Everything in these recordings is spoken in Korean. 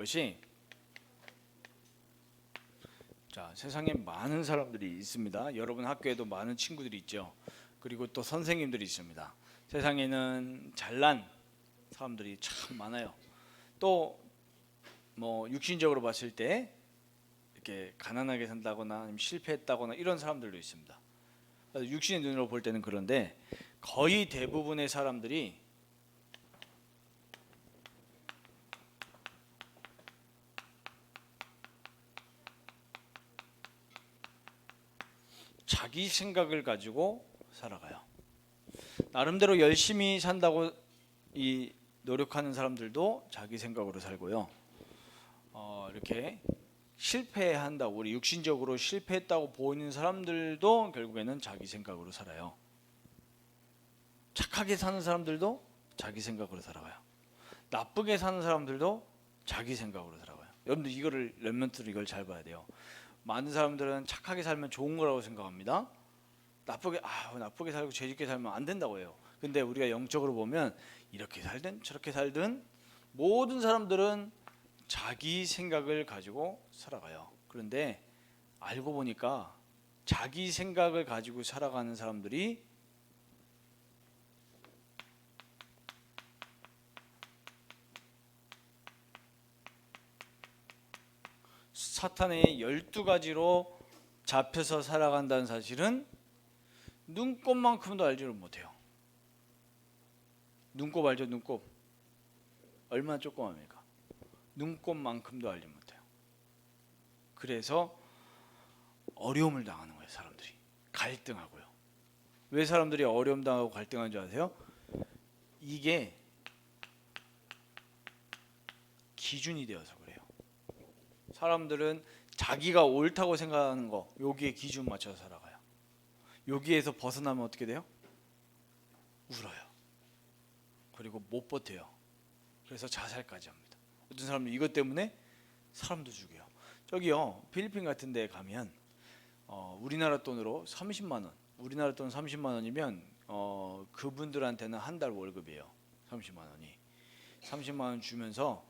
것이 자, 세상에 많은 사람들이 있습니다. 여러분 학교에도 많은 친구들이 있죠. 그리고 또 선생님들이 있습니다. 세상에는 잘난 사람들이 참 많아요. 또 뭐 육신적으로 봤을 때 이렇게 가난하게 산다거나 아니면 실패했다거나 이런 사람들도 있습니다. 육신의 눈으로 볼 때는 그런데 거의 대부분의 사람들이 자기 생각을 가지고 살아가요. 나름대로 열심히 산다고 노력하는 사람들도 자기 생각으로 살고요. 이렇게 실패한다고 우리 육신적으로 실패했다고 보이는 사람들도 결국에는 자기 생각으로 살아요. 착하게 사는 사람들도 자기 생각으로 살아가요. 나쁘게 사는 사람들도 자기 생각으로 살아가요. 여러분들 이거를 렘넌트로 이걸 잘 봐야 돼요. 많은 사람들은 착하게 살면 좋은 거라고 생각합니다. 나쁘게 살고 죄짓게 살면 안 된다고 해요. 근데 우리가 영적으로 보면 이렇게 살든 저렇게 살든 모든 사람들은 자기 생각을 가지고 살아가요. 그런데 알고 보니까 자기 생각을 가지고 살아가는 사람들이 사탄의 12가지로 잡혀서 살아간다는 사실은 눈곱만큼도 알지를 못해요. 눈곱 알죠? 눈곱 얼마나 조그맣습니까? 눈곱만큼도 알지 못해요. 그래서 어려움을 당하는 거예요. 사람들이 갈등하고요. 왜 사람들이 어려움 당하고 갈등하는 줄 아세요? 이게 기준이 되어서 그래요. 사람들은 자기가 옳다고 생각하는 거 여기에 기준 맞춰서 살아가요. 여기에서 벗어나면 어떻게 돼요? 울어요. 그리고 못 버텨요. 그래서 자살까지 합니다. 어떤 사람은 이것 때문에 사람도 죽여요. 저기요 필리핀 같은 데 가면 우리나라 돈으로 30만 원, 우리나라 돈 30만 원이면 그분들한테는 한 달 월급이에요. 30만 원이 30만 원 주면서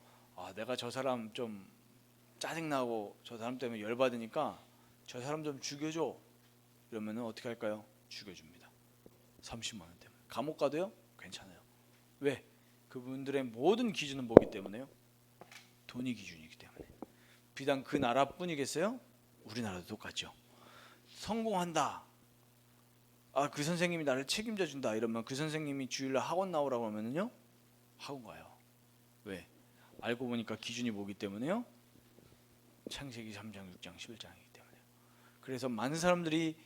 내가 저 사람 좀 짜증나고 저 사람 때문에 열받으니까 저 사람 좀 죽여줘 이러면은 어떻게 할까요? 죽여줍니다. 30만 원 때문에 감옥 가도요? 괜찮아요. 왜? 그분들의 모든 기준은 뭐기 때문에요? 돈이 기준이기 때문에. 비단 그 나라뿐이겠어요? 우리나라도 똑같죠. 성공한다. 그 선생님이 나를 책임져 준다 이러면 그 선생님이 주일날 학원 나오라고 하면은요? 학원 가요. 왜? 알고 보니까 기준이 뭐기 때문에요? 창세기 3장, 6장, 11장이기 때문에. 그래서 많은 사람들이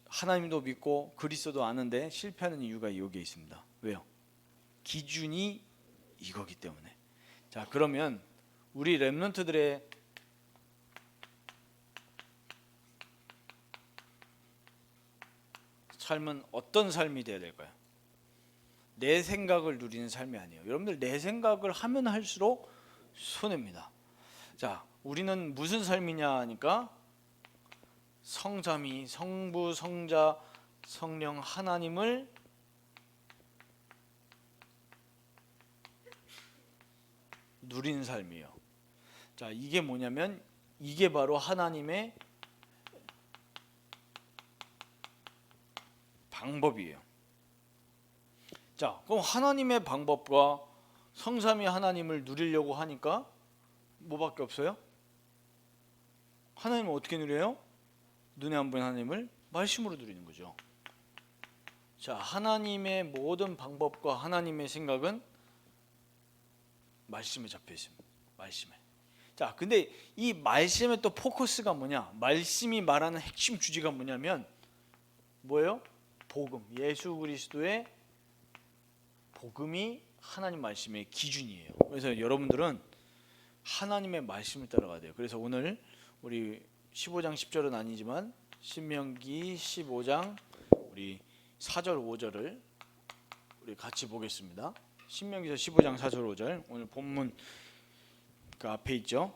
하나님도 믿고 그리스도도 아는데 실패하는 이유가 여기에 있습니다. 왜요? 기준이 이거기 때문에. 자, 그러면 우리 렘넌트들의 삶은 어떤 삶이 되어야 될까요? 내 생각을 누리는 삶이 아니에요. 여러분들 내 생각을 하면 할수록 손해입니다. 자, 우리는 무슨 삶이냐 하니까 성삼위, 성부, 성자, 성령 하나님을 누리는 삶이에요. 자, 이게 뭐냐면 이게 바로 하나님의 방법이에요. 자, 그럼 하나님의 방법과 성삼위 하나님을 누리려고 하니까 뭐밖에 없어요? 하나님을 어떻게 누려요? 눈에 안 보이는 하나님을 말씀으로 누리는 거죠. 자, 하나님의 모든 방법과 하나님의 생각은 말씀에 잡혀 있습니다. 말씀에. 자, 근데 이 말씀의 또 포커스가 뭐냐? 말씀이 말하는 핵심 주제가 뭐냐면 뭐예요? 복음. 예수 그리스도의 복음이 하나님 말씀의 기준이에요. 그래서 여러분들은 하나님의 말씀을 따라가야 돼요. 그래서 오늘 우리 15장 10절은 아니지만 신명기 15장 우리 4절 5절을 우리 같이 보겠습니다. 신명기서 15장 4절 5절 오늘 본문 그 앞에 있죠.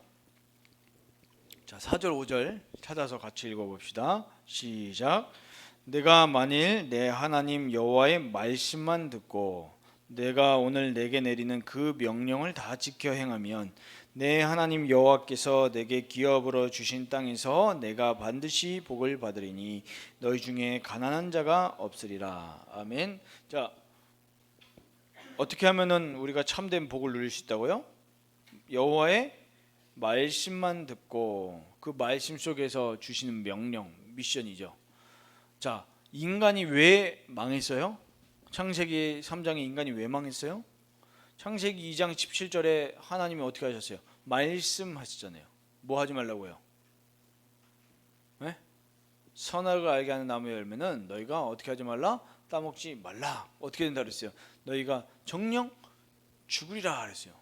자, 4절 5절 찾아서 같이 읽어봅시다. 시작. 내가 만일 내 하나님 여호와의 말씀만 듣고 내가 오늘 내게 내리는 그 명령을 다 지켜 행하면 내 하나님 여호와께서 내게 기업으로 주신 땅에서 내가 반드시 복을 받으리니 너희 중에 가난한 자가 없으리라. 아멘. 자, 어떻게 하면은 우리가 참된 복을 누릴 수 있다고요? 여호와의 말씀만 듣고 그 말씀 속에서 주시는 명령, 미션이죠. 자, 인간이 왜 망했어요? 창세기 3장에 인간이 왜 망했어요? 창세기 2장 17절에 하나님이 어떻게 하셨어요? 말씀하셨잖아요. 뭐 하지 말라고요? 네? 선악을 알게 하는 나무의 열매는 너희가 어떻게 하지 말라? 따먹지 말라. 어떻게 된다 그랬어요? 너희가 정령 죽으리라 그랬어요.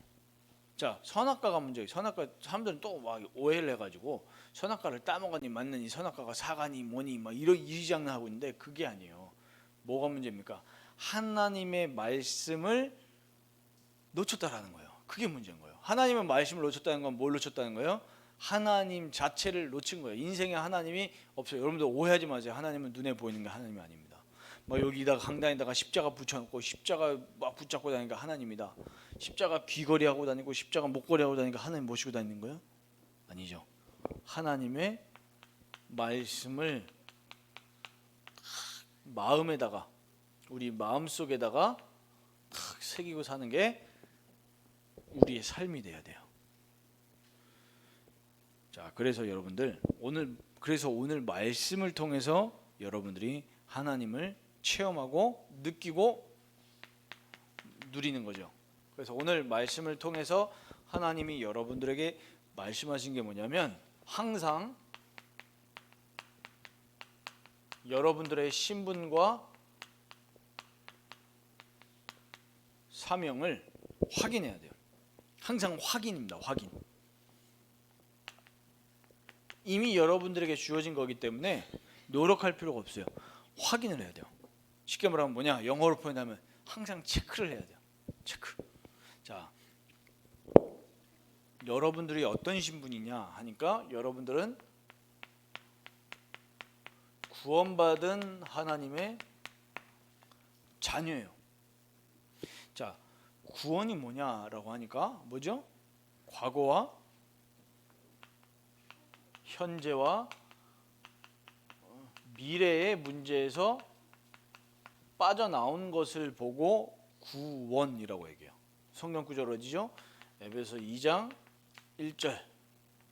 자, 선악과가 문제예요. 선악과 사람들은 또 막 오해를 해가지고 선악과를 따먹으니 맞느니 선악과가 사가니 뭐니 막 이 장난하고 있는데 그게 아니에요. 뭐가 문제입니까? 하나님의 말씀을 놓쳤다라는 거예요. 그게 문제인 거예요. 하나님의 말씀을 놓쳤다는 건 뭘 놓쳤다는 거예요? 하나님 자체를 놓친 거예요. 인생에 하나님이 없어요. 여러분들 오해하지 마세요. 하나님은 눈에 보이는 게 하나님이 아닙니다. 막 여기다가 강당에다가 십자가 붙여놓고 십자가 막 붙잡고 다니니까 하나님이다. 십자가 귀걸이 하고 다니고 십자가 목걸이 하고 다니니까 하나님 모시고 다니는 거예요? 아니죠. 하나님의 말씀을 마음에다가 우리 마음속에다가 탁 새기고 사는 게 우리의 삶이 돼야 돼요. 자, 그래서 여러분들 오늘 말씀을 통해서 여러분들이 하나님을 체험하고 느끼고 누리는 거죠. 그래서 오늘 말씀을 통해서 하나님이 여러분들에게 말씀하신 게 뭐냐면 항상 여러분들의 신분과 사명을 확인해야 돼요. 항상 확인입니다. 확인. 이미 여러분들에게 주어진 거기 때문에 노력할 필요가 없어요. 확인을 해야 돼요. 쉽게 말하면 뭐냐? 영어로 표현하면 항상 체크를 해야 돼요. 체크. 자, 여러분들이 어떤 신분이냐 하니까 여러분들은 구원받은 하나님의 자녀예요. 자, 구원이 뭐냐라고 하니까 뭐죠? 과거와 현재와 미래의 문제에서 빠져나온 것을 보고 구원이라고 얘기해요. 성경 구절 어디죠? 에베소 2장 1절,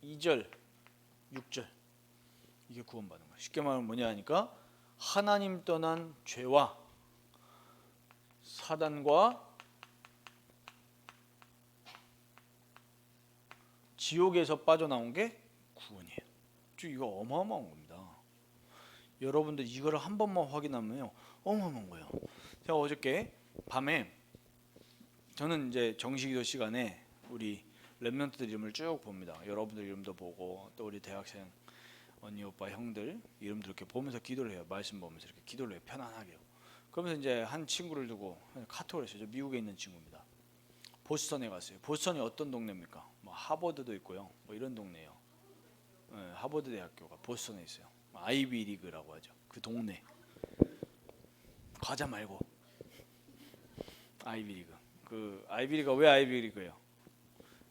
2절, 6절. 이게 구원받는 거예요. 쉽게 말하면 뭐냐 하니까 하나님 떠난 죄와 사단과 지옥에서 빠져나온 게 구원이에요. 이거 어마어마한 겁니다. 여러분들 이거를 한 번만 확인하면요 어마어마한 거예요. 제가 어저께 밤에 저는 이제 정식기도 시간에 우리 랩런트들 이름을 쭉 봅니다. 여러분들 이름도 보고 또 우리 대학생 언니 오빠 형들 이름도 이렇게 보면서 기도를 해요. 말씀 보면서 이렇게 기도를 해요. 편안하게요. 그러면서 이제 한 친구를 두고 카톡을 했어요. 저 미국에 있는 친구입니다. 보스턴에 갔어요. 보스턴이 어떤 동네입니까? 뭐 하버드도 있고요. 뭐 이런 동네예요. 네, 하버드 대학교가 보스턴에 있어요. 아이비 리그라고 하죠. 그 동네. 과자 말고 아이비 리그. 그 아이비 리그가 왜 아이비 리그예요?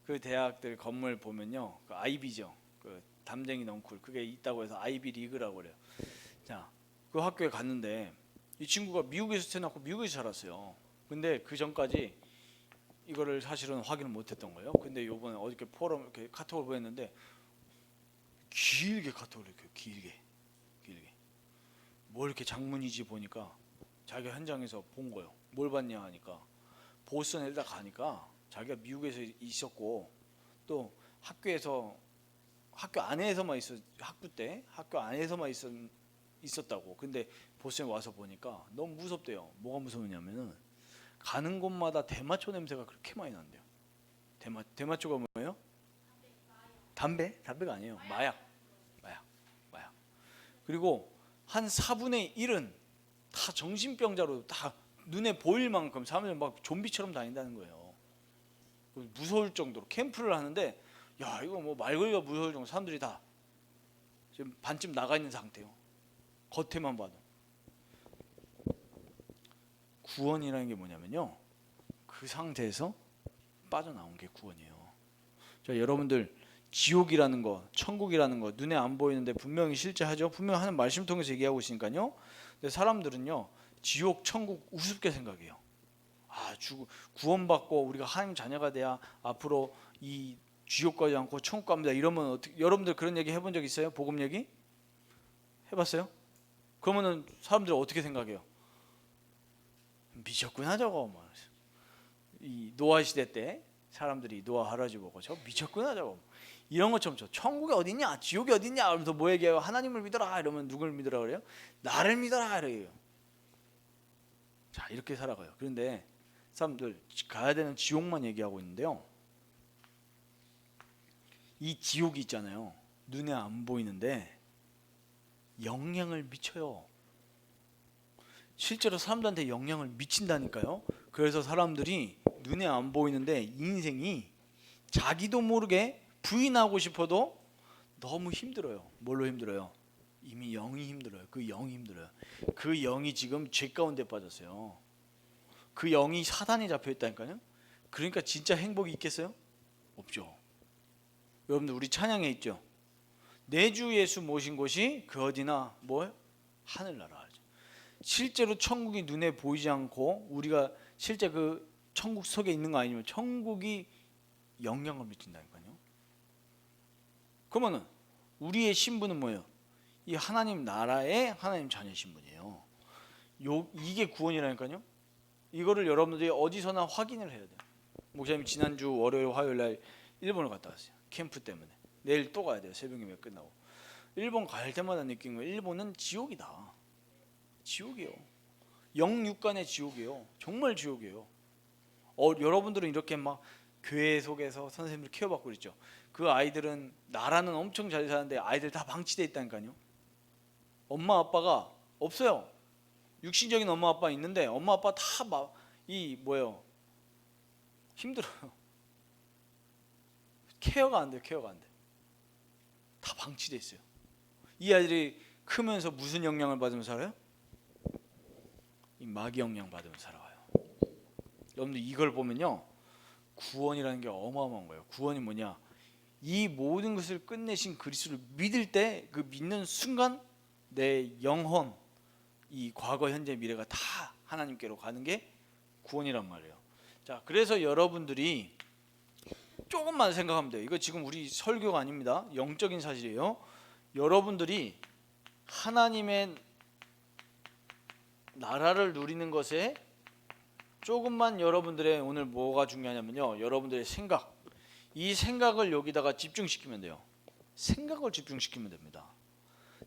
그 대학들 건물 보면요, 그 아이비죠. 그 담쟁이 넝쿨 그게 있다고 해서 아이비 리그라고 그래요. 자, 그 학교에 갔는데 이 친구가 미국에서 태어났고 미국에서 자랐어요. 근데 그 전까지 이거를 사실은 확인을 못했던 거예요. 근데 요번에 어저께 포럼 이렇게 카톡을 보냈는데 길게 카톡을 이렇게 길게 뭐 이렇게 장문이지 보니까 자기가 현장에서 본 거예요. 뭘 봤냐 하니까 보스턴에 일단 가니까 자기가 미국에서 있었고 또 학교 안에서만 학교 안에서만 있었다고. 근데 보스턴에 와서 보니까 너무 무섭대요. 뭐가 무서우냐면은 가는 곳마다 대마초 냄새가 그렇게 많이 난대요. 대마초가 뭐예요? 담배가 아니에요. 마약. 그리고 한 4분의 1은 다 정신병자로 다 눈에 보일 만큼 사람들이 막 좀비처럼 다닌다는 거예요. 무서울 정도로 캠프를 하는데 야 이거 뭐 말 걸기가 무서울 정도 사람들이 다 지금 반쯤 나가 있는 상태요. 겉에만 봐도. 구원이라는 게 뭐냐면요, 그 상태에서 빠져나온 게 구원이에요. 자, 여러분들 지옥이라는 거, 천국이라는 거 눈에 안 보이는데 분명히 실제하죠. 분명 하는 말씀 통해서 얘기하고 있으니까요. 근데 사람들은요, 지옥, 천국 우습게 생각해요. 구원받고 우리가 하나님 자녀가 돼야 앞으로 이 지옥 가지 않고 천국 갑니다. 이러면 어떻게, 여러분들 그런 얘기 해본 적 있어요? 복음 얘기 해봤어요? 그러면은 사람들이 어떻게 생각해요? 미쳤구나 저거. 이 노아 시대 때 사람들이 노아 할아버지 보고 저 미쳤구나 저거. 이런 것처럼 저 천국이 어딨냐, 지옥이 어딨냐 하면서 뭐 얘기해요? 하나님을 믿어라 이러면 누굴 믿으라 그래요? 나를 믿어라 이래요. 자, 이렇게 살아가요. 그런데 사람들 가야 되는 지옥만 얘기하고 있는데요. 이 지옥이 있잖아요. 눈에 안 보이는데 영향을 미쳐요. 실제로 사람들한테 영향을 미친다니까요. 그래서 사람들이 눈에 안 보이는데 인생이 자기도 모르게 부인하고 싶어도 너무 힘들어요. 뭘로 힘들어요? 이미 영이 힘들어요. 그 영이 힘들어요. 그 영이 지금 죄 가운데 빠졌어요. 그 영이 사단에 잡혀 있다니까요. 그러니까 진짜 행복이 있겠어요? 없죠. 여러분들 우리 찬양에 있죠. 내 주 예수 모신 곳이 그 어디나 뭐예요? 하늘나라. 실제로 천국이 눈에 보이지 않고 우리가 실제 그 천국 속에 있는 거 아니면 천국이 영향을 미친다니까요. 그러면은 우리의 신분은 뭐예요? 이 하나님 나라의 하나님 자녀 신분이에요. 이게 구원이라니까요. 이거를 여러분들이 어디서나 확인을 해야 돼요. 목사님 지난주 월요일 화요일 날 일본을 갔다 왔어요. 캠프 때문에. 내일 또 가야 돼요. 새벽이면 끝나고. 일본 갈 때마다 느낀 거예요. 일본은 지옥이다. 지옥이에요. 영육간의 지옥이에요. 정말 지옥이에요. 여러분들은 이렇게 막 교회 속에서 선생님들 키워받고 그랬죠. 그 아이들은 나라는 엄청 잘 사는데 아이들 다 방치돼 있다니까요. 엄마 아빠가 없어요. 육신적인 엄마 아빠 있는데 엄마 아빠 다 뭐예요? 힘들어요. 케어가 안 돼요. 케어가 안 돼. 다 방치돼 있어요. 이 아이들이 크면서 무슨 영향을 받으면서 살아요? 이 마귀 영향 받으면서 살아가요. 여러분들 이걸 보면요, 구원이라는 게 어마어마한 거예요. 구원이 뭐냐? 이 모든 것을 끝내신 그리스도를 믿을 때 그 믿는 순간 내 영혼, 이 과거, 현재, 미래가 다 하나님께로 가는 게 구원이란 말이에요. 자, 그래서 여러분들이 조금만 생각하면 돼요. 이거 지금 우리 설교가 아닙니다. 영적인 사실이에요. 여러분들이 하나님의 나라를 누리는 것에 조금만 여러분들의 오늘 뭐가 중요하냐면요, 여러분들의 생각, 이 생각을 여기다가 집중시키면 돼요. 생각을 집중시키면 됩니다.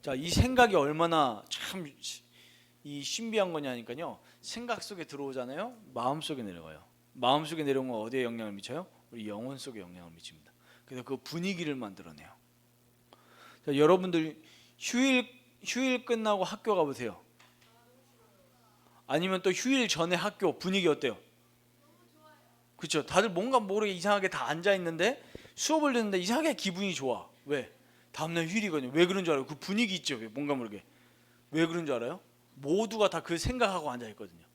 자, 이 생각이 얼마나 참 이 신비한 거냐니까요. 생각 속에 들어오잖아요. 마음 속에 내려가요. 마음 속에 내려온 건 어디에 영향을 미쳐요? 우리 영혼 속에 영향을 미칩니다. 그래서 그 분위기를 만들어내요. 자, 여러분들 휴일 끝나고 학교 가보세요. 아니면 또 휴일 전에 학교 분위기 어때요? 그렇죠. 다들 뭔가 모르게 이상하게 다 앉아 있는데 수업을 듣는데 이상하게 기분이 좋아. 왜? 다음날 휴일이거든요. 왜 그런 줄 알아요? 그 분위기 있죠. 뭔가 모르게. 왜 그런 줄 알아요? 모두가 다 그 생각하고 앉아 있거든요.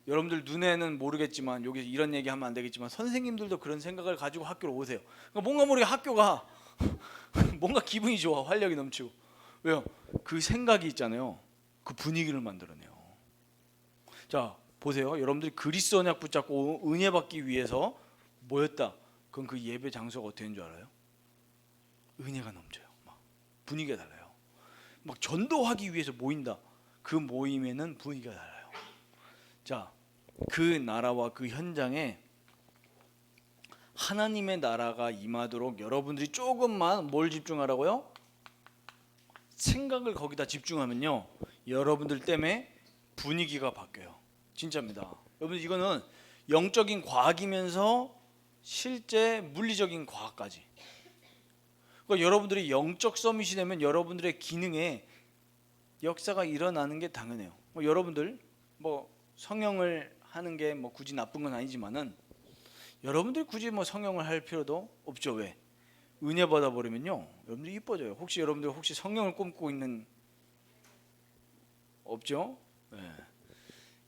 여러분들 눈에는 모르겠지만 여기서 이런 얘기하면 안 되겠지만 선생님들도 그런 생각을 가지고 학교로 오세요. 그러니까 뭔가 모르게 학교가 뭔가 기분이 좋아. 활력이 넘치고. 왜요? 그 생각이 있잖아요. 그 분위기를 만들어내요. 자, 보세요. 여러분들이 그리스도 언약 붙잡고 은혜 받기 위해서 모였다. 그럼 그 예배 장소가 어떻게 되는 줄 알아요? 은혜가 넘쳐요. 막 분위기가 달라요. 막 전도하기 위해서 모인다. 그 모임에는 분위기가 달라요. 자, 그 나라와 그 현장에 하나님의 나라가 임하도록 여러분들이 조금만 뭘 집중하라고요? 생각을 거기다 집중하면요, 여러분들 때문에 분위기가 바뀌어요. 진짜입니다. 여러분, 이거는 영적인 과학이면서 실제 물리적인 과학까지. 그러니까 여러분들이 영적 서밋이 되면 여러분들의 기능에 역사가 일어나는 게 당연해요. 여러분들 성령을 하는 게 굳이 나쁜 건 아니지만은 여러분들이 굳이 성령을 할 필요도 없죠. 왜? 은혜 받아 버리면요, 여러분들이 이뻐져요. 혹시 여러분들 성령을 꿈꾸고 있는 없죠? 네.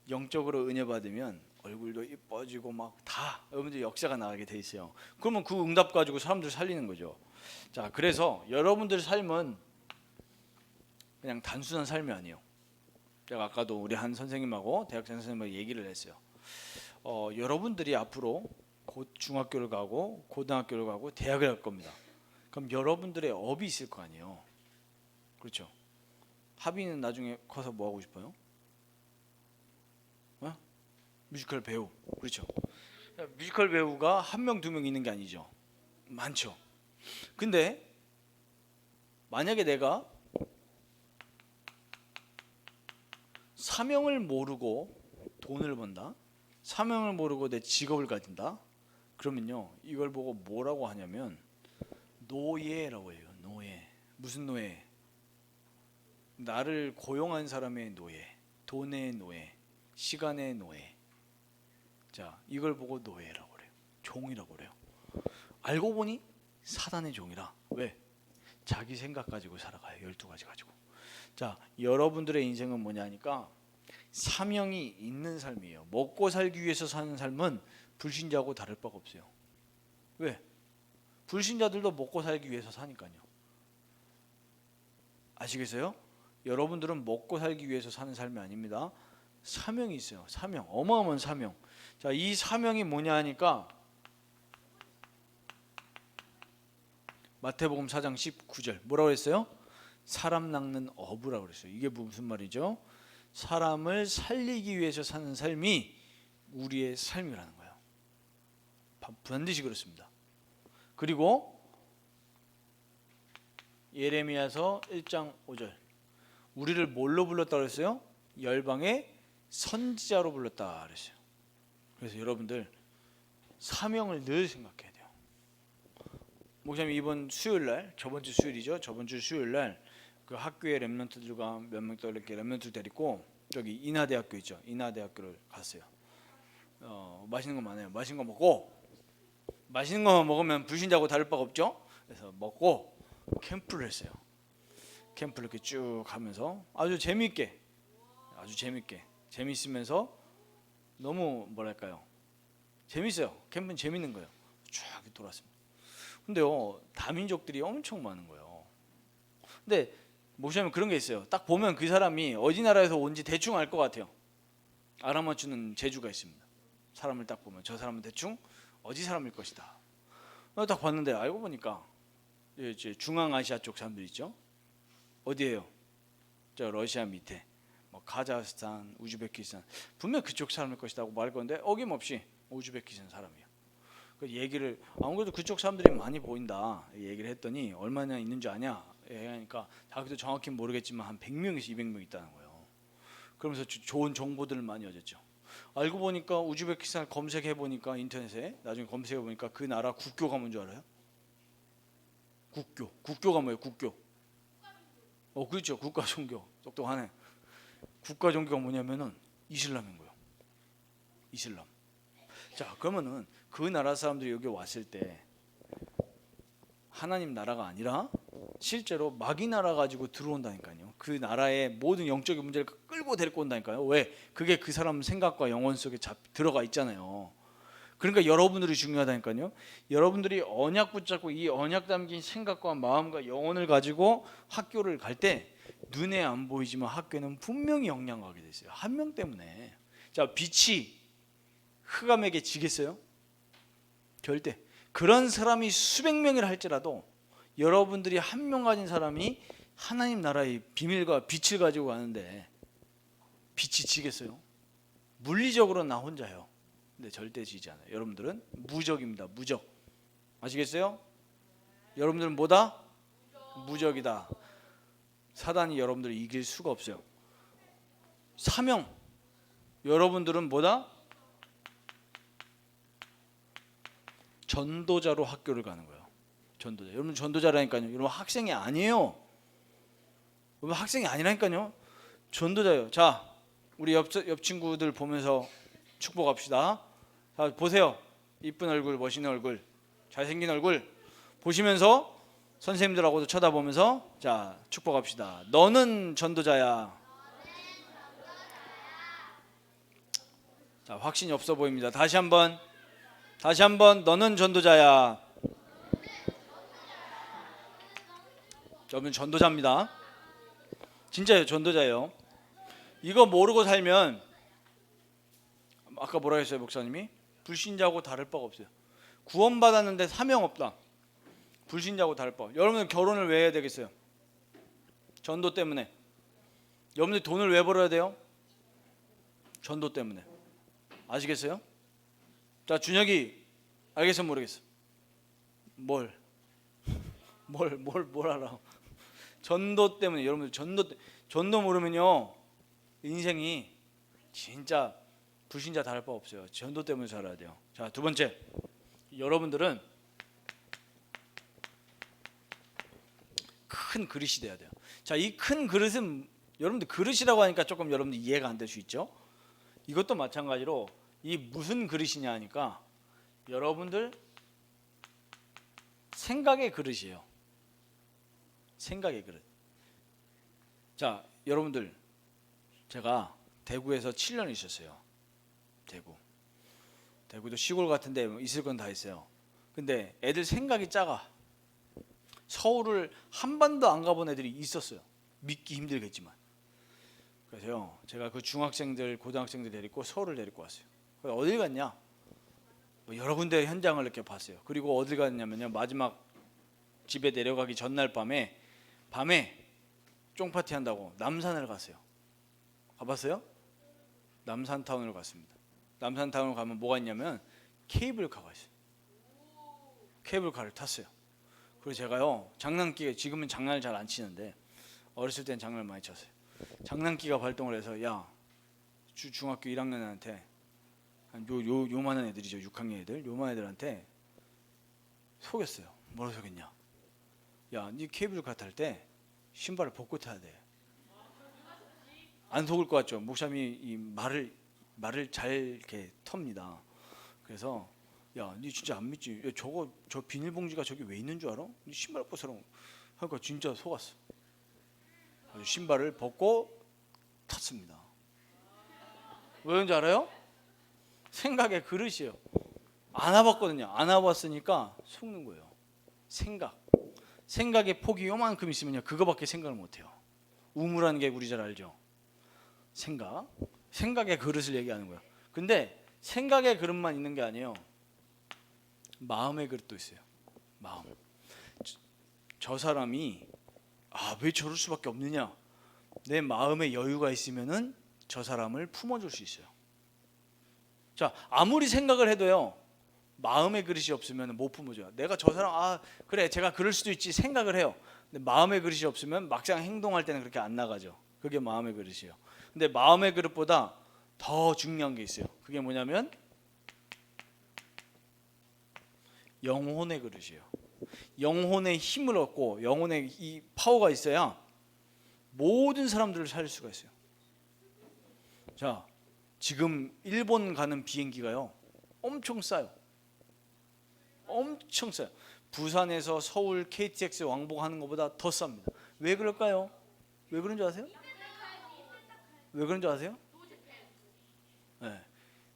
영적으로 은혜 받으면 얼굴도 이뻐지고 막 다 여러분들 역사가 나가게 돼 있어요. 그러면 그 응답 가지고 사람들 살리는 거죠. 자, 그래서 여러분들 삶은 그냥 단순한 삶이 아니에요. 제가 아까도 우리 한 선생님하고 대학생 선생님하고 얘기를 했어요. 여러분들이 앞으로 곧 중학교를 가고 고등학교를 가고 대학을 갈 겁니다. 그럼 여러분들의 업이 있을 거 아니에요. 그렇죠? 하빈이는 나중에 커서 뭐 하고 싶어요? 뮤지컬 배우. 그렇죠? 뮤지컬 배우가 한 명, 두 명 있는 게 아니죠. 많죠. 근데 만약에 내가 사명을 모르고 돈을 번다, 사명을 모르고 내 직업을 가진다, 그러면요 이걸 보고 뭐라고 하냐면 노예라고 해요. 노예. 무슨 노예? 나를 고용한 사람의 노예, 돈의 노예, 시간의 노예. 자, 이걸 보고 노예라고 그래요. 종이라고 그래요. 알고 보니 사단의 종이라. 왜? 자기 생각 가지고 살아가요. 12가지 가지고. 자, 여러분들의 인생은 뭐냐니까 사명이 있는 삶이에요. 먹고 살기 위해서 사는 삶은 불신자하고 다를 바가 없어요. 왜? 불신자들도 먹고 살기 위해서 사니까요. 아시겠어요? 여러분들은 먹고 살기 위해서 사는 삶이 아닙니다. 사명이 있어요. 사명. 어마어마한 사명. 자, 이 사명이 뭐냐 하니까 마태복음 4장 19절 뭐라고 했어요? 사람 낚는 어부라고 그랬어요. 이게 무슨 말이죠? 사람을 살리기 위해서 사는 삶이 우리의 삶이라는 거예요. 반드시 그렇습니다. 그리고 예레미야서 1장 5절 우리를 뭘로 불렀다고 그랬어요? 열방의 선지자로 불렀다 그랬어요. 그래서 여러분들 사명을 늘 생각해야 돼요. 목사님 이번 수요일날, 저번 주 수요일이죠. 저번 주 수요일날 그 학교의 랩런트들과 몇 명 더 이렇게 랩런트를 데리고 저기 인하대학교 있죠. 인하대학교를 갔어요. 맛있는 거 많아요. 맛있는 거 먹고, 맛있는 거만 먹으면 불신자하고 다를 바가 없죠. 그래서 먹고 캠프를 했어요. 캠프를 이렇게 쭉 하면서 아주 재미있게 재미있으면서 너무 뭐랄까요? 재밌어요. 캠프는 재밌는 거예요. 쫙 돌았습니다. 근데요 다민족들이 엄청 많은 거예요. 근데 목사님 그런 게 있어요. 딱 보면 그 사람이 어디 나라에서 온지 대충 알 것 같아요. 알아맞추는 재주가 있습니다. 사람을 딱 보면 저 사람은 대충 어디 사람일 것이다. 딱 봤는데 알고 보니까 이제 중앙아시아 쪽 사람들 있죠. 어디예요? 저 러시아 밑에 뭐 카자흐스탄, 우즈베키스탄 분명 그쪽 사람일 것이다고 말할 건데 어김없이 우즈베키스탄 사람이에요. 그 얘기를 아무래도 그쪽 사람들이 많이 보인다 얘기를 했더니 얼마나 있는 줄 아냐 하니까 자기도 정확히 모르겠지만 한 100명에서 200명 있다는 거예요. 그러면서 좋은 정보들을 많이 얻었죠. 알고 보니까 우즈베키스탄 검색해 보니까 인터넷에 나중에 검색해 보니까 그 나라 국교가 뭔지 알아요? 국교가 뭐예요? 국교. 그렇죠. 국가 종교. 똑똑하네. 국가 종교가 뭐냐면은 이슬람인 거예요. 이슬람. 자, 그러면은 그 나라 사람들이 여기 왔을 때 하나님 나라가 아니라 실제로 마귀 나라 가지고 들어온다니까요. 그 나라의 모든 영적인 문제를 끌고 데리고 온다니까요. 왜? 그게 그 사람 생각과 영혼 속에 들어가 있잖아요. 그러니까 여러분들이 중요하다니까요. 여러분들이 언약 붙잡고 이 언약 담긴 생각과 마음과 영혼을 가지고 학교를 갈 때 눈에 안 보이지만 학교는 분명히 영향하게 돼 있어요. 한 명 때문에. 자, 빛이 흑암에게 지겠어요? 절대. 그런 사람이 수백 명이라 할지라도 여러분들이 한 명 가진 사람이 하나님 나라의 비밀과 빛을 가지고 가는데 빛이 지겠어요? 물리적으로 나 혼자요. 근데 절대 지지 않아요. 여러분들은 무적입니다. 무적. 아시겠어요? 여러분들은 뭐다? 무적이다. 사단이 여러분들을 이길 수가 없어요. 사명. 여러분들은 뭐다? 전도자로 학교를 가는 거예요. 전도자. 여러분 전도자라니까요. 여러분 학생이 아니에요. 여러분 학생이 아니라니까요. 전도자예요. 자, 우리 옆 친구들 보면서 축복합시다. 자, 보세요. 이쁜 얼굴, 멋있는 얼굴, 잘생긴 얼굴 보시면서 선생님들하고도 쳐다보면서 자, 축복합시다. 너는 전도자야. 자, 확신이 없어 보입니다. 다시 한번 너는 전도자야. 저분 전도자입니다. 진짜요, 전도자예요. 이거 모르고 살면 아까 뭐라 했어요, 목사님이? 불신자하고 다를 바가 없어요. 구원받았는데 사명 없다. 불신자하고 다를 바. 여러분들 결혼을 왜 해야 되겠어요? 전도 때문에. 여러분들 돈을 왜 벌어야 돼요? 전도 때문에. 아시겠어요? 자, 준혁이 알겠어, 모르겠어? 뭘 알아? 전도 때문에. 여러분들 전도 모르면요 인생이 진짜 불신자 다를 바 없어요. 전도 때문에 살아야 돼요. 자, 두 번째, 여러분들은 큰 그릇이 돼야 돼요. 자, 이 큰 그릇은 여러분들 그릇이라고 하니까 조금 여러분들 이해가 안 될 수 있죠. 이것도 마찬가지로 이 무슨 그릇이냐 하니까 여러분들 생각의 그릇이에요. 생각의 그릇. 자, 여러분들 제가 대구에서 7년 있었어요. 대구도 시골 같은데 있을 건 다 있어요. 근데 애들 생각이 작아. 서울을 한 번도 안 가본 애들이 있었어요. 믿기 힘들겠지만. 그래서요, 제가 그 중학생들, 고등학생들 데리고 서울을 데리고 왔어요. 그래서 어딜 갔냐? 뭐 여러 군데 현장을 이렇게 봤어요. 그리고 어딜 갔냐면요, 마지막 집에 내려가기 전날 밤에 쫑파티 한다고 남산을 갔어요. 가봤어요? 남산타운을 갔습니다. 남산타운을 가면 뭐가 있냐면 케이블카가 있어요. 케이블카를 탔어요. 그리고 제가요, 장난기에, 지금은 장난을 잘 안 치는데 어렸을 땐 장난을 많이 쳤어요. 장난기가 발동을 해서, 야, 중학교 1학년한테 요만한 애들이죠, 6학년 애들, 요만한 애들한테 속였어요. 뭐라 속였냐? 야, 네 케이블카 탈 때 신발을 벗고 타야 돼. 안 속을 것 같죠? 목사님이 이 말을 잘 이렇게 텁니다. 그래서, 야, 니 진짜 안 믿지? 야, 저 비닐봉지가 저기 왜 있는 줄 알아? 니 신발 벗으라고. 그러니까 진짜 속았어. 아주 신발을 벗고 탔습니다. 왜 그런지 알아요? 생각의 그릇이에요. 안 와봤거든요. 안 와봤으니까 속는 거예요. 생각의 폭이 요만큼 있으면요, 그거밖에 생각을 못해요. 우물하는 게 우리 잘 알죠? 생각의 그릇을 얘기하는 거예요. 근데 생각의 그릇만 있는 게 아니에요. 마음의 그릇도 있어요. 마음. 저 사람이 왜 저럴 수밖에 없느냐? 내 마음에 여유가 있으면은 저 사람을 품어줄 수 있어요. 자, 아무리 생각을 해도요, 마음의 그릇이 없으면 못 품어줘요. 내가 저 사람, 그래, 제가 그럴 수도 있지 생각을 해요. 근데 마음의 그릇이 없으면 막상 행동할 때는 그렇게 안 나가죠. 그게 마음의 그릇이에요. 근데 마음의 그릇보다 더 중요한 게 있어요. 그게 뭐냐면 영혼의 그릇이에요. 영혼의 힘을 얻고 영혼의 이 파워가 있어야 모든 사람들을 살릴 수가 있어요. 자, 지금 일본 가는 비행기가요, 엄청 싸요. 엄청 싸요. 부산에서 서울 KTX 왕복하는 것보다 더 쌉니다. 왜 그럴까요? 왜 그런 줄 아세요? 왜 그런 줄 아세요? 네,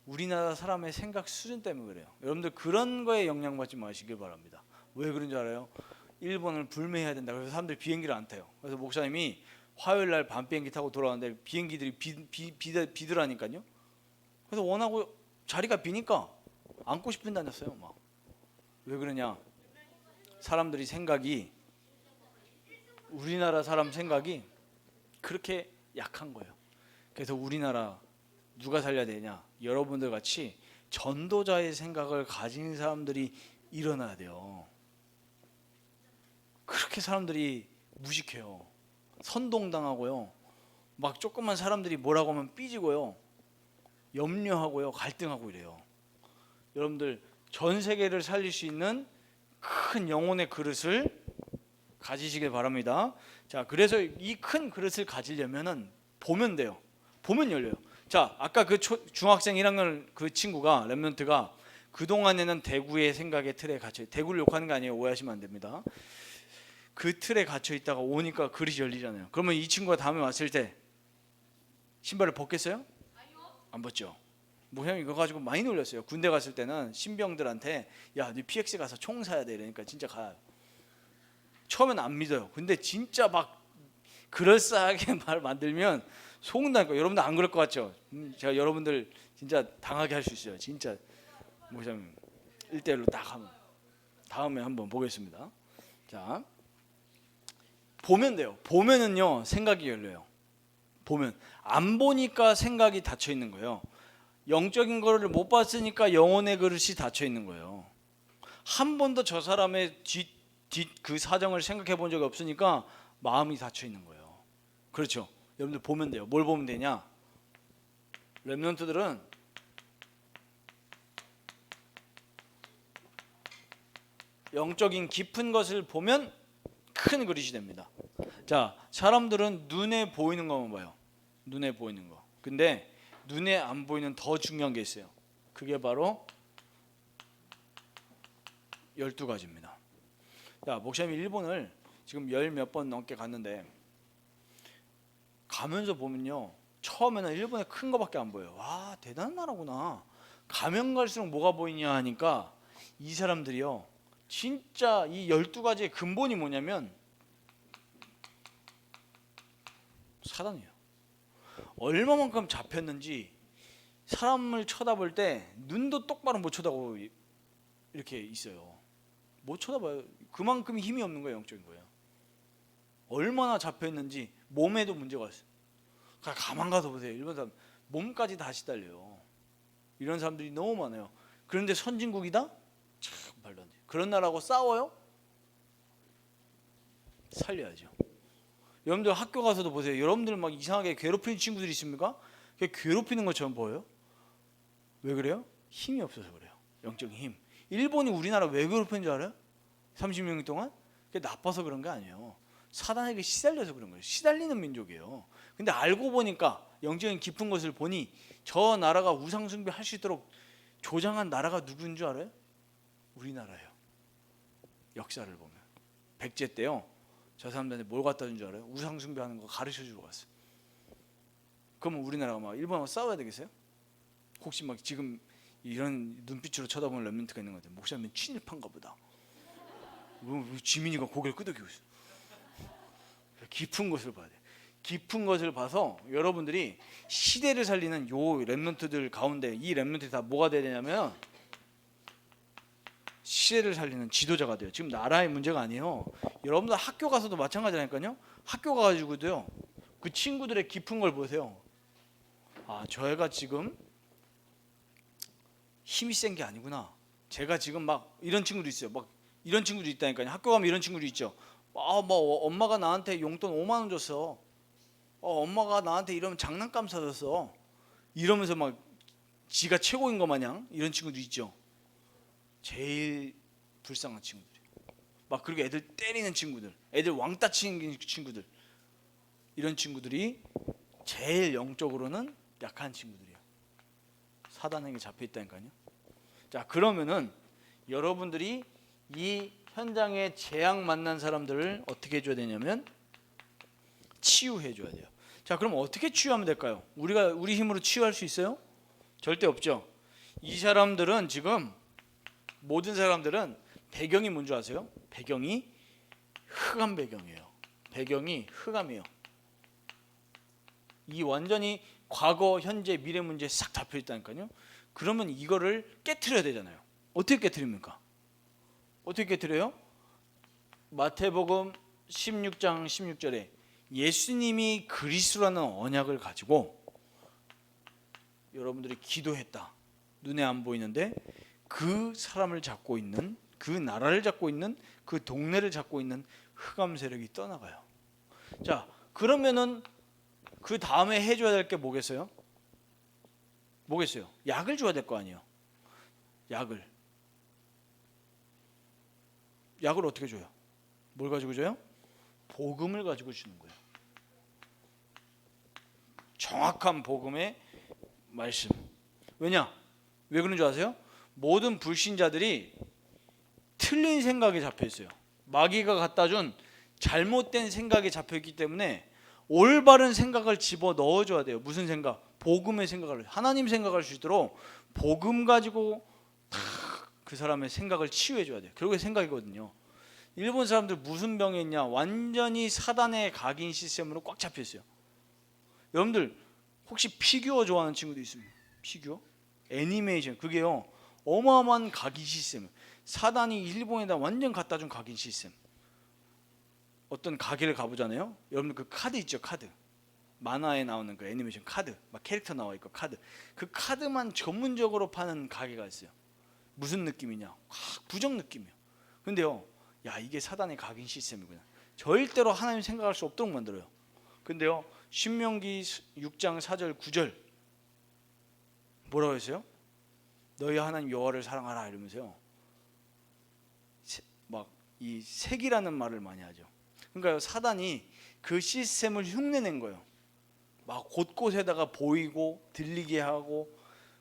우리나라 사람의 생각 수준 때문에 그래요. 여러분들 그런 거에 영향받지 마시길 바랍니다. 왜 그런 줄 알아요? 일본을 불매해야 된다. 그래서 사람들이 비행기를 안 타요. 그래서 목사님이 화요일 날 밤 비행기 타고 돌아왔는데 비행기들이 비더라니까요. 그래서 원하고 자리가 비니까 앉고 싶은 데 앉았어요. 막. 왜 그러냐? 사람들이 생각이, 우리나라 사람 생각이 그렇게 약한 거예요. 그래서 우리나라 누가 살려야 되냐? 여러분들 같이 전도자의 생각을 가진 사람들이 일어나야 돼요. 그렇게 사람들이 무식해요. 선동당하고요. 막 조금만 사람들이 뭐라고 하면 삐지고요. 염려하고요. 갈등하고 이래요. 여러분들 전 세계를 살릴 수 있는 큰 영혼의 그릇을 가지시길 바랍니다. 자, 그래서 이 큰 그릇을 가지려면은 보면 돼요. 보면 열려요. 자, 아까 그 중학생 1학년 그 친구가, 랩런트가 그동안에는 대구의 생각의 틀에 갇혀, 대구를 욕하는 게 아니에요. 오해하시면 안 됩니다. 그 틀에 갇혀 있다가 오니까 그릇이 열리잖아요. 그러면 이 친구가 다음에 왔을 때 신발을 벗겠어요? 안 벗죠. 목사님 이거 가지고 많이 놀렸어요. 군대 갔을 때는 신병들한테 야, 너 PX 가서 총 사야 돼. 이러니까 진짜 가요. 처음엔 안 믿어요. 근데 진짜 막 그럴싸하게 말 만들면 속는다니까. 여러분들 안 그럴 것 같죠? 제가 여러분들 진짜 당하게 할 수 있어요. 진짜 목사님 1대1로 딱 하면 다음에 한번 보겠습니다. 자, 보면 돼요. 보면은요 생각이 열려요. 보면 안 보니까 생각이 닫혀 있는 거예요. 영적인 거를 못 봤으니까 영혼의 그릇이 닫혀 있는 거예요. 한 번도 저 사람의 그 사정을 생각해 본 적이 없으니까 마음이 닫혀 있는 거예요. 그렇죠? 여러분들 보면 돼요. 뭘 보면 되냐? 렘넌트들은 영적인 깊은 것을 보면 큰 그릇이 됩니다. 자, 사람들은 눈에 보이는 것만 봐요. 눈에 보이는 거. 근데 눈에 안 보이는 더 중요한 게 있어요. 그게 바로 12가지입니다. 자, 목사님이 일본을 지금 열 몇 번 넘게 갔는데 가면서 보면요, 처음에는 일본에 큰 거밖에 안 보여요. 와, 대단한 나라구나. 가면 갈수록 뭐가 보이냐 하니까 이 사람들이요, 진짜 이 12가지의 근본이 뭐냐면 사단이에요. 얼마만큼 잡혔는지 사람을 쳐다볼 때 눈도 똑바로 못 쳐다보고 이렇게 있어요. 못 쳐다봐요. 그만큼 힘이 없는 거예요. 영적인 거예요. 얼마나 잡혀있는지 몸에도 문제가 있어요. 가만 가서 보세요. 일본 사람 몸까지 다 시달려요. 이런 사람들이 너무 많아요. 그런데 선진국이다? 참 말도 안 돼. 그런 나라하고 싸워요? 살려야죠. 여러분들 학교 가서도 보세요. 여러분들 막 이상하게 괴롭히는 친구들이 있습니까? 괴롭히는 것처럼 보여요? 왜 그래요? 힘이 없어서 그래요. 영적인 힘. 일본이 우리나라 왜 괴롭히는 줄 알아요? 30년 동안? 그게 나빠서 그런 게 아니에요. 사단에게 시달려서 그런 거예요. 시달리는 민족이에요. 근데 알고 보니까 영적인 깊은 것을 보니 저 나라가 우상 숭배할 수 있도록 조장한 나라가 누구인 줄 알아요? 우리나라예요. 역사를 보면 백제 때요, 저 사람들한테 뭘 갖다 준 줄 알아요? 우상 숭배하는 거 가르쳐 주러 갔어요. 그러면 우리나라가 막 일본하고 싸워야 되겠어요? 혹시 막 지금 이런 눈빛으로 쳐다보는 렘넌트가 있는 것 같아요. 목사님 친일파인가 보다. 지민이가 고개를 끄덕이고 있어. 깊은 것을 봐야 돼. 깊은 것을 봐서 여러분들이 시대를 살리는 요 렘넌트들 가운데 이 렘넌트들이 다 뭐가 돼야 되냐면 시대를 살리는 지도자가 돼요. 지금 나라의 문제가 아니에요. 여러분들 학교 가서도 마찬가지라니까요. 학교 가가지고도요, 그 친구들의 깊은 걸 보세요. 아, 저 애가 지금 힘이 센 게 아니구나. 제가 지금 막 이런 친구도 있어요. 막 이런 친구도 있다니까요. 학교 가면 이런 친구도 있죠. 아, 뭐 엄마가 나한테 용돈 5만 원 줬어. 엄마가 나한테 이러면 장난감 사줬어. 이러면서 막 지가 최고인 것 마냥 이런 친구도 있죠. 제일 불쌍한 친구들. 막 그리고 애들 때리는 친구들, 애들 왕따 치는 친구들, 이런 친구들이 제일 영적으로는 약한 친구들이에요. 사단에게 잡혀 있다니까요. 자, 그러면은 여러분들이 이 현장에 재앙 만난 사람들을 어떻게 해줘야 되냐면 치유해 줘야 돼요. 자, 그럼 어떻게 치유하면 될까요? 우리 힘으로 치유할 수 있어요? 절대 없죠. 이 사람들은 지금 모든 사람들은 배경이 뭔지 아세요? 배경이 흑암 배경이에요. 배경이 흑암이에요. 이 완전히 과거, 현재, 미래 문제에 싹 잡혀 있다니까요. 그러면 이거를 깨트려야 되잖아요. 어떻게 깨트립니까? 어떻게 깨트려요? 마태복음 16장 16절에 예수님이 그리스도라는 언약을 가지고 여러분들이 기도했다. 눈에 안 보이는데 그 사람을 잡고 있는, 그 나라를 잡고 있는, 그 동네를 잡고 있는 흑암 세력이 떠나가요. 자, 그러면은 그 다음에 해줘야 될 게 뭐겠어요? 뭐겠어요? 약을 줘야 될 거 아니에요. 약을 어떻게 줘요? 뭘 가지고 줘요? 복음을 가지고 주는 거예요. 정확한 복음의 말씀. 왜냐? 왜 그런 줄 아세요? 모든 불신자들이 틀린 생각에 잡혀 있어요. 마귀가 갖다 준 잘못된 생각에 잡혀 있기 때문에 올바른 생각을 집어 넣어줘야 돼요. 무슨 생각? 복음의 생각을, 하나님 생각할 수 있도록 복음 가지고 그 사람의 생각을 치유해 줘야 돼요. 그게 생각이거든요. 일본 사람들 무슨 병에 있냐? 완전히 사단의 각인 시스템으로 꽉 잡혀 있어요. 여러분들 혹시 피규어 좋아하는 친구도 있습니까? 피규어? 애니메이션, 그게요 어마어마한 각인 시스템. 사단이 일본에다 완전 갖다 준 각인 시스템. 어떤 가게를 가보잖아요. 여러분들 그 카드 있죠, 카드. 만화에 나오는 그 애니메이션 카드, 막 캐릭터 나와 있고 카드. 그 카드만 전문적으로 파는 가게가 있어요. 무슨 느낌이냐? 부정 느낌이에요. 근데요, 야 이게 사단의 각인 시스템이구나. 절대로 하나님 생각할 수 없도록 만들어요. 근데요, 신명기 6장 4절 9절 뭐라고 했어요? 너희 하나님 여호와를 사랑하라 이러면서요. 막 이 색이라는 말을 많이 하죠. 그러니까 사단이 그 시스템을 흉내낸 거예요. 막 곳곳에다가 보이고 들리게 하고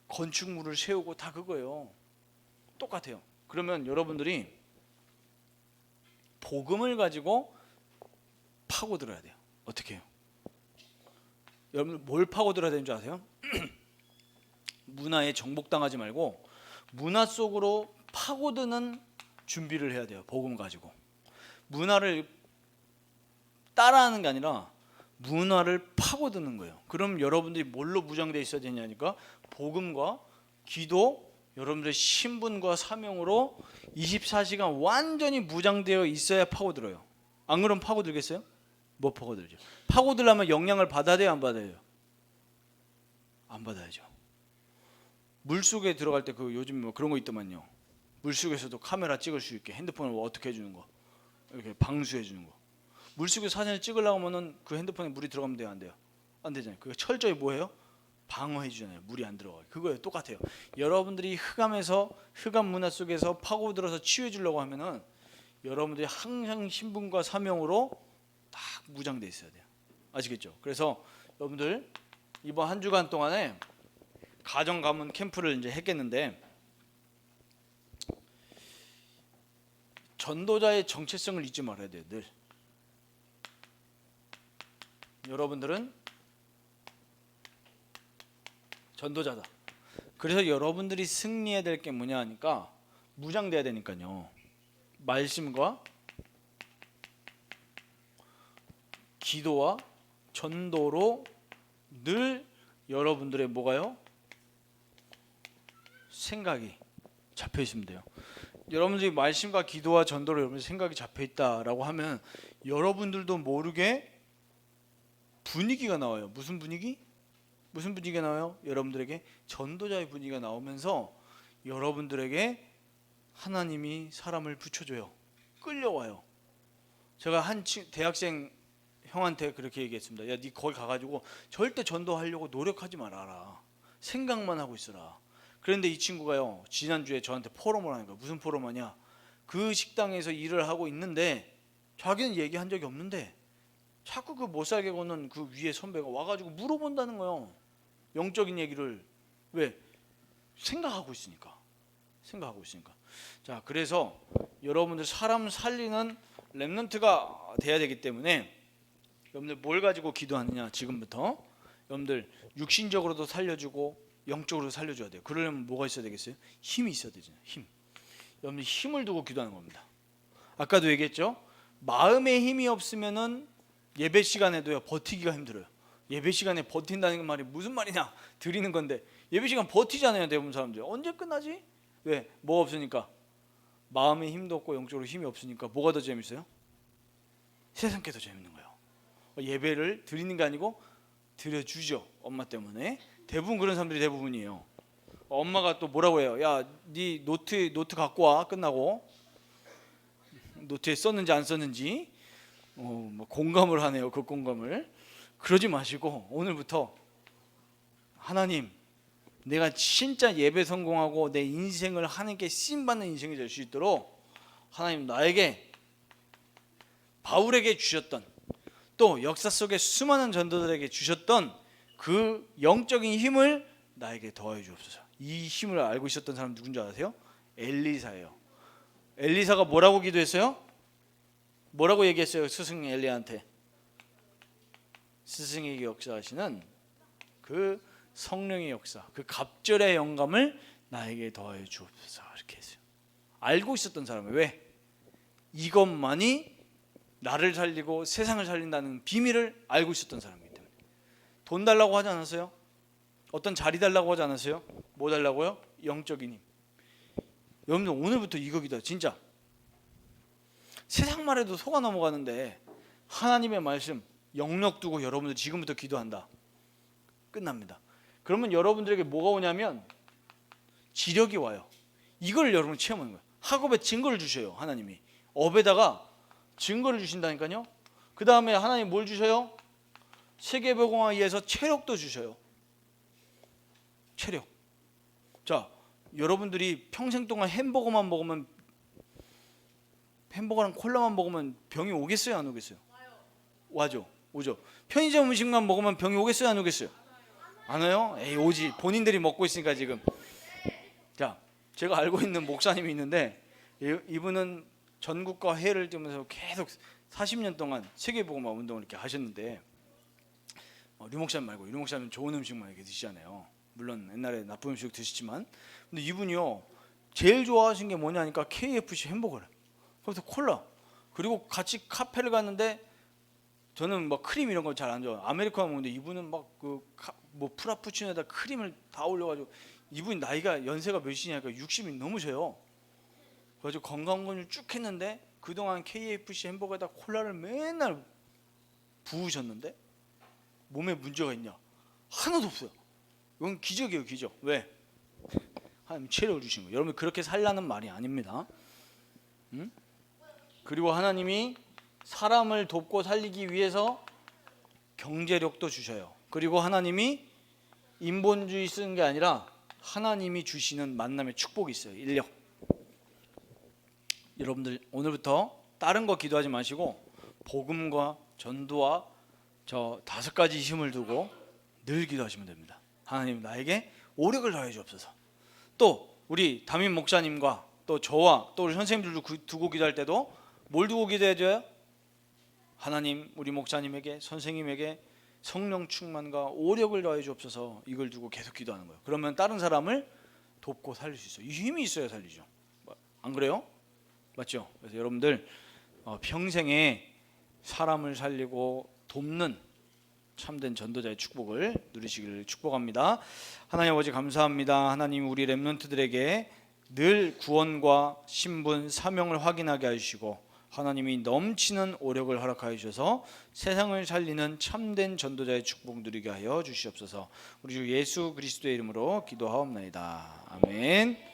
건축물을 세우고 다 그거예요. 똑같아요. 그러면 여러분들이 복음을 가지고 파고들어야 돼요. 어떻게 해요? 여러분 뭘 파고들어야 되는 줄 아세요? 문화에 정복당하지 말고 문화 속으로 파고드는 준비를 해야 돼요. 복음 가지고 문화를 따라하는 게 아니라 문화를 파고드는 거예요. 그럼 여러분들이 뭘로 무장되어 있어야 되냐니까 복음과 기도, 여러분들의 신분과 사명으로 24시간 완전히 무장되어 있어야 파고들어요. 안 그러면 파고들겠어요? 못 파고들죠. 파고들려면 영향을 받아야 돼요, 안 받아야 돼요? 안 받아야죠. 물속에 들어갈 때 그 요즘 뭐 그런 거 있더만요. 물속에서도 카메라 찍을 수 있게 핸드폰을 어떻게 해주는 거, 이렇게 방수해 주는 거. 물속에 사진을 찍으려고 하면은 그 핸드폰에 물이 들어가면 돼요, 안 돼요? 안 되잖아요. 그게 철저히 뭐예요? 방어해 주잖아요. 물이 안 들어가게. 그거예요. 똑같아요. 여러분들이 흑암에서 흑암 문화 속에서 파고들어서 치유해 주려고 하면은 여러분들이 항상 신분과 사명으로 딱 무장돼 있어야 돼요. 아시겠죠? 그래서 여러분들 이번 한 주간 동안에 가정 가문 캠프를 이제 했겠는데 전도자의 정체성을 잊지 말아야 돼요. 늘 여러분들은 전도자다. 그래서 여러분들이 승리해야 될 게 뭐냐 하니까 무장돼야 되니까요. 말씀과 기도와 전도로 늘 여러분들의 뭐가요? 생각이 잡혀 있으면 돼요. 여러분들이 말씀과 기도와 전도로 여러분들 생각이 잡혀 있다라고 하면 여러분들도 모르게 분위기가 나와요. 무슨 분위기? 무슨 분위기가 나와요? 여러분들에게 전도자의 분위기가 나오면서 여러분들에게 하나님이 사람을 붙여줘요. 끌려와요. 제가 한 대학생 형한테 그렇게 얘기했습니다. 야, 네 거기 가가지고 절대 전도하려고 노력하지 말아라. 생각만 하고 있어라. 그런데 이 친구가요, 지난주에 저한테 포럼을 하는 거예요. 무슨 포럼 하냐? 그 식당에서 일을 하고 있는데 자기는 얘기한 적이 없는데 자꾸 그 못 살게 걷는 그 위에 선배가 와가지고 물어본다는 거예요. 영적인 얘기를. 왜? 생각하고 있으니까. 생각하고 있으니까. 자, 그래서 여러분들 사람 살리는 렘넌트가 돼야 되기 때문에 여러분들 뭘 가지고 기도하느냐? 지금부터 여러분들 육신적으로도 살려주고 영적으로 살려줘야 돼요. 그러려면 뭐가 있어야 되겠어요? 힘이 있어야 되잖아요. 힘. 여러분들 힘을 두고 기도하는 겁니다. 아까도 얘기했죠? 마음의 힘이 없으면은 예배 시간에도요 버티기가 힘들어요. 예배 시간에 버틴다는 말이 무슨 말이냐? 드리는 건데 예배 시간 버티잖아요. 대부분 사람들. 언제 끝나지? 왜? 뭐 없으니까. 마음의 힘도 없고 영적으로 힘이 없으니까 뭐가 더 재밌어요? 세상 게 더 재밌는 거예요. 예배를 드리는 게 아니고 드려주죠. 엄마 때문에. 대부분 그런 사람들이 대부분이에요. 엄마가 또 뭐라고 해요? 야, 네 노트 갖고 와. 끝나고 노트에 썼는지 안 썼는지 뭐 공감을 하네요. 그 공감을. 그러지 마시고 오늘부터 하나님, 내가 진짜 예배 성공하고 내 인생을 하나님께 쓰임받는 인생이 될 수 있도록 하나님 나에게 바울에게 주셨던 또 역사 속에 수많은 전도들에게 주셨던 그 영적인 힘을 나에게 더해 주옵소서. 이 힘을 알고 있었던 사람 누군지 아세요? 엘리사예요. 엘리사가 뭐라고 기도했어요? 뭐라고 얘기했어요? 스승 엘리야한테. 스승에게 역사하시는 그 성령의 역사, 그 갑절의 영감을 나에게 더하여 주옵소서. 이렇게 했어요. 알고 있었던 사람은 왜? 이것만이 나를 살리고 세상을 살린다는 비밀을 알고 있었던 사람이기 때문에. 돈 달라고 하지 않았어요? 어떤 자리 달라고 하지 않았어요? 뭐 달라고요? 영적인 힘. 여러분들 오늘부터 이거기다. 진짜 세상만 해도 속아 넘어가는데 하나님의 말씀 영역 두고 여러분들 지금부터 기도한다. 끝납니다. 그러면 여러분들에게 뭐가 오냐면 지력이 와요. 이걸 여러분 체험하는 거예요. 학업에 증거를 주셔요. 하나님이 업에다가 증거를 주신다니까요. 그 다음에 하나님 뭘 주셔요? 세계보고에 의해서 체력도 주셔요. 체력. 자, 여러분들이 평생 동안 햄버거만 먹으면, 햄버거랑 콜라만 먹으면 병이 오겠어요, 안 오겠어요? 와죠. 오죠. 편의점 음식만 먹으면 병이 오겠어요, 안 오겠어요? 안 와요? 에이, 오지. 본인들이 먹고 있으니까 지금. 자, 제가 알고 있는 목사님이 있는데 이분은 전국과 해외를 뛰면서 계속 40년 동안 세계보고만 운동을 이렇게 하셨는데, 류 목사님 말고, 류 목사님은 좋은 음식만 이렇게 드시잖아요. 물론 옛날에 나쁜 음식 드시지만, 근데 이분이요 제일 좋아하신 게 뭐냐니까 KFC 햄버거를, 거기서 콜라, 그리고 같이 카페를 갔는데 저는 막 크림 이런 거 잘 안 좋아해요. 아메리카노 먹는데 이분은 막 그 뭐 프라푸치노에다 크림을 다 올려가지고, 이분이 나이가 연세가 몇이냐니까 60이 넘으셔요. 그래서 건강검진 쭉 했는데 그동안 KFC 햄버거에다 콜라를 맨날 부으셨는데 몸에 문제가 있냐? 하나도 없어요. 이건 기적이에요, 기적. 왜? 하나님 체력을 주신 거예요. 여러분 그렇게 살라는 말이 아닙니다. 응? 그리고 하나님이 사람을 돕고 살리기 위해서 경제력도 주셔요. 그리고 하나님이 인본주의 쓰는 게 아니라 하나님이 주시는 만남의 축복이 있어요. 인력. 여러분들 오늘부터 다른 거 기도하지 마시고 복음과 전도와 저 5가지 힘을 두고 늘 기도하시면 됩니다. 하나님 나에게 오력을 더해 주옵소서. 또 우리 담임 목사님과 또 저와 또 우리 선생님들도 두고 기도할 때도 뭘 두고 기도해줘요? 하나님 우리 목사님에게, 선생님에게 성령 충만과 오력을 더해 주옵소서. 이걸 두고 계속 기도하는 거예요. 그러면 다른 사람을 돕고 살릴 수 있어요. 이 힘이 있어야 살리죠. 안 그래요? 맞죠? 그래서 여러분들 평생에 사람을 살리고 돕는 참된 전도자의 축복을 누리시기를 축복합니다. 하나님 아버지 감사합니다. 하나님 우리 렘넌트들에게 늘 구원과 신분, 사명을 확인하게 해주시고 하나님이 넘치는 오력을 허락하여 주셔서 세상을 살리는 참된 전도자의 축복 누리게 하여 주시옵소서. 우리 주 예수 그리스도의 이름으로 기도하옵나이다. 아멘.